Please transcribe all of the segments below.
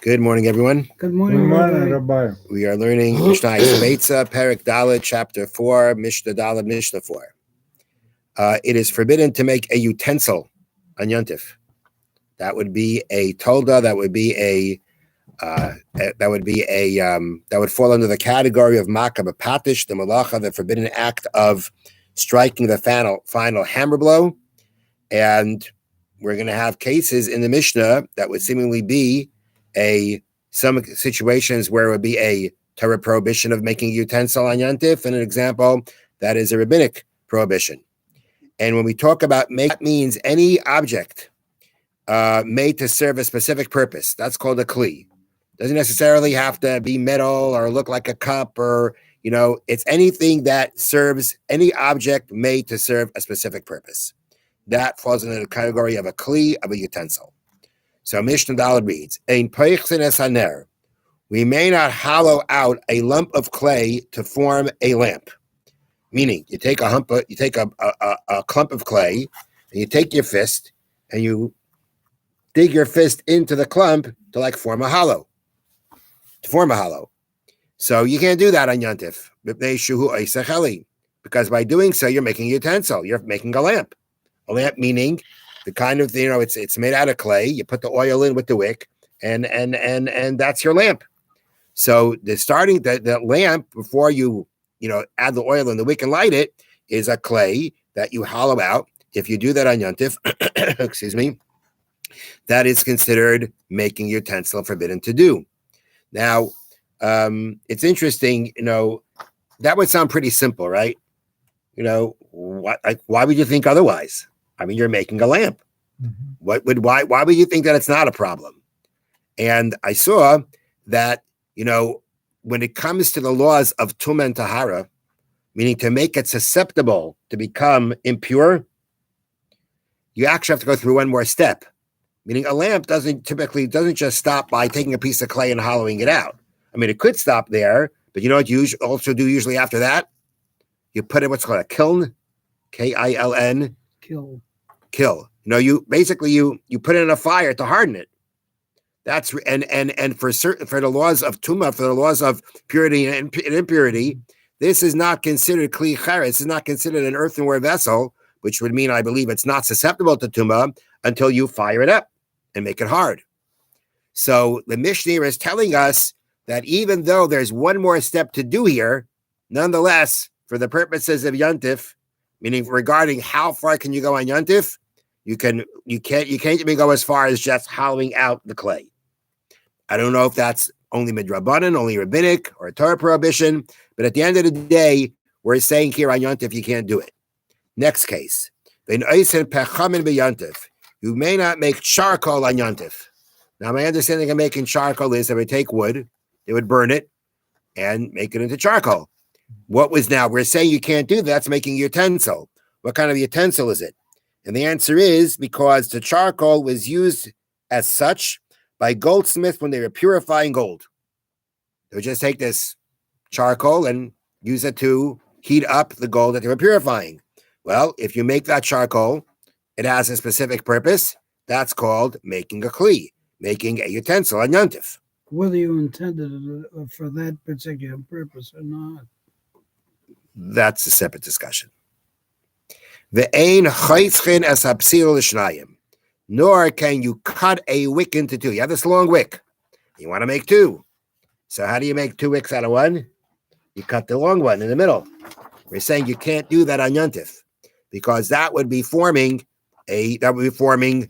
Good morning, everyone. Good morning, Rabbi. Rabbi. We are learning Mishnah Beitza, Perek Dalet, Chapter 4, Mishnah Dalet, Mishnah 4. It is forbidden to make a utensil on Yontif. That would be a tolda. That would fall under the category of makab patish, the malacha, the forbidden act of striking the final hammer blow. And we're going to have cases in the Mishnah that would seemingly be some situations where it would be a Torah prohibition of making a utensil on Yontif, and an example that is a rabbinic prohibition. And when we talk about make, that means any object made to serve a specific purpose. That's called a kli. Doesn't necessarily have to be metal or look like a cup, or it's anything that serves any object made to serve a specific purpose. That falls into the category of a kli, of a utensil. So Mishnah Dalet reads, "Ein peichsin es haner." We may not hollow out a lump of clay to form a lamp. Meaning, you take a clump of clay, and you take your fist, and you dig your fist into the clump to form a hollow. So you can't do that on Yontif, because by doing so, you're making a utensil. You're making a lamp. A lamp meaning the kind of it's made out of clay. You put the oil in with the wick, and that's your lamp. So the lamp before you add the oil and the wick and light it is a clay that you hollow out. If you do that on Yontif, excuse me, that is considered making utensil forbidden to do. Now, it's interesting. That would sound pretty simple, right? Why would you think otherwise? I mean, you're making a lamp. Mm-hmm. Why would you think that it's not a problem? And I saw that, when it comes to the laws of tumah and tahara, meaning to make it susceptible to become impure, you actually have to go through one more step. Meaning a lamp doesn't just stop by taking a piece of clay and hollowing it out. I mean, it could stop there, but you know what you also do usually after that? You put it what's called a kiln, Kiln. Kill. You basically you put it in a fire to harden it. That's and for the laws of tumah, for the laws of purity and impurity, this is not considered kli charetz. This is not considered an earthenware vessel, which would mean I believe it's not susceptible to tumah until you fire it up and make it hard. So the Mishnah is telling us that even though there's one more step to do here, nonetheless, for the purposes of Yontif, meaning regarding how far can you go on Yontif, you can't even go as far as just hollowing out the clay. I don't know if that's only midrabanan, only rabbinic, or a Torah prohibition, but at the end of the day, we're saying here on Yontif you can't do it. Next case, you may not make charcoal on Yontif. Now, my understanding of making charcoal is they would take wood, they would burn it, and make it into charcoal. We're saying you can't do that. That's making a utensil. What kind of utensil is it? And the answer is because the charcoal was used as such by goldsmiths when they were purifying gold. They would just take this charcoal and use it to heat up the gold that they were purifying. Well, if you make that charcoal, it has a specific purpose. That's called making a kli, making a utensil on Yontif. Whether you intended it for that particular purpose or not. That's a separate discussion. Ve'ein chaytzchen es hapsil l'shnayim. Nor can you cut a wick into two. You have this long wick. You want to make two. So how do you make two wicks out of one? You cut the long one in the middle. We're saying you can't do that on Yontif because that would be forming two kalim,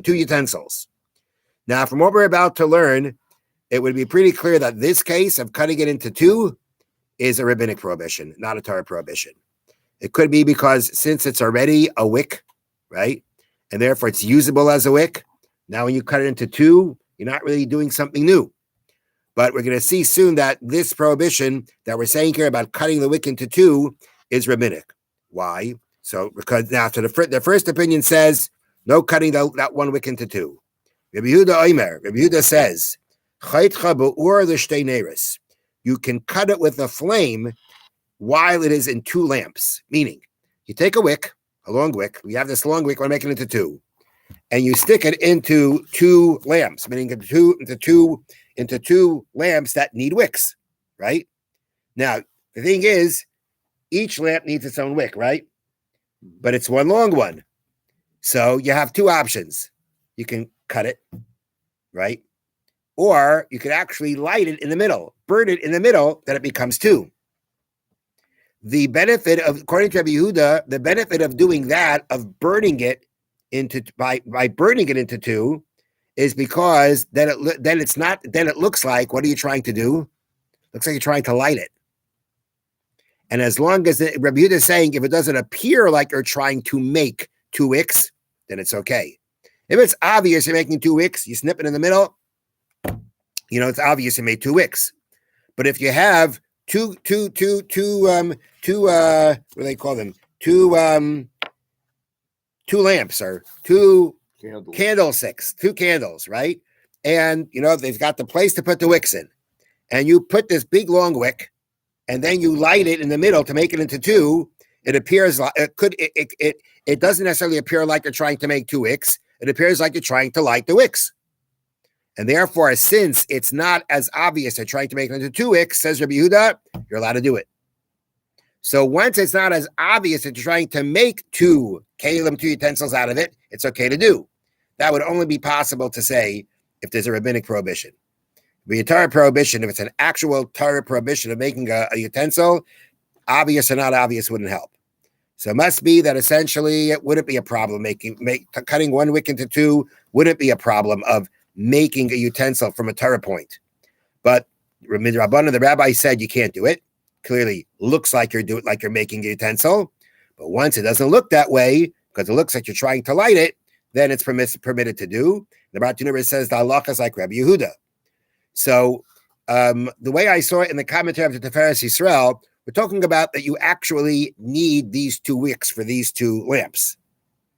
two utensils. Now, from what we're about to learn, it would be pretty clear that this case of cutting it into two is a rabbinic prohibition, not a Torah prohibition. It could be because since it's already a wick, right, and therefore it's usable as a wick, now when you cut it into two, you're not really doing something new. But we're going to see soon that this prohibition that we're saying here about cutting the wick into two is rabbinic. Why? So because now, the first opinion says no cutting that one wick into two. Rabbi Yehuda says, you can cut it with a flame while it is in two lamps. Meaning, you take a wick, a long wick. We have this long wick. We're making it into two. and you stick it into two lamps, meaning into two lamps that need wicks, right? Now, the thing is, each lamp needs its own wick, right? But it's one long one. So you have two options. You can cut it, right? Or you could actually light it in the middle, burn it in the middle, that it becomes two. The benefit of, according to Rabbi Yehuda, the benefit of doing that, of burning it into by burning it into two, is because then it looks like, what are you trying to do? Looks like you're trying to light it. And as long as Rabbi Yehuda is saying, if it doesn't appear like you're trying to make two wicks, then it's okay. If it's obvious you're making two wicks, you snip it in the middle, it's obvious you made two wicks. But if you have two what do they call them? Two lamps or two candlesticks, two candles, right? And they've got the place to put the wicks in. And you put this big long wick, and then you light it in the middle to make it into two. It appears like it doesn't necessarily appear like you're trying to make two wicks. It appears like you're trying to light the wicks. And therefore, since it's not as obvious they're trying to make it into two wicks, says Rabbi Yehuda, you're allowed to do it. So once it's not as obvious that you're trying to make two kalim, two utensils out of it, it's okay to do. That would only be possible to say if there's a rabbinic prohibition. Be a Torah prohibition, if it's an actual Torah prohibition of making a utensil, obvious or not obvious wouldn't help. So it must be that essentially it wouldn't be a problem cutting one wick into two wouldn't be a problem of making a utensil from a Torah point. But the rabbi said you can't do it. Clearly looks like you're making a utensil. But once it doesn't look that way, because it looks like you're trying to light it, then it's permitted to do. The Bartuner says the halacha is like Rabbi Yehuda. So the way I saw it in the commentary of the Tiferes Yisrael, we're talking about that you actually need these two wicks for these two lamps.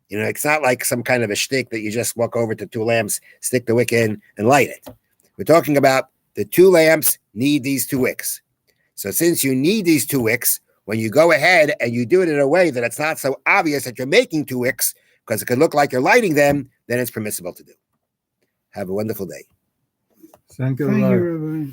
It's not like some kind of a shtick that you just walk over to two lamps, stick the wick in, and light it. We're talking about the two lamps need these two wicks. So since you need these two wicks, when you go ahead and you do it in a way that it's not so obvious that you're making two wicks, because it could look like you're lighting them, then it's permissible to do. Have a wonderful day. Thank you, Rabbi.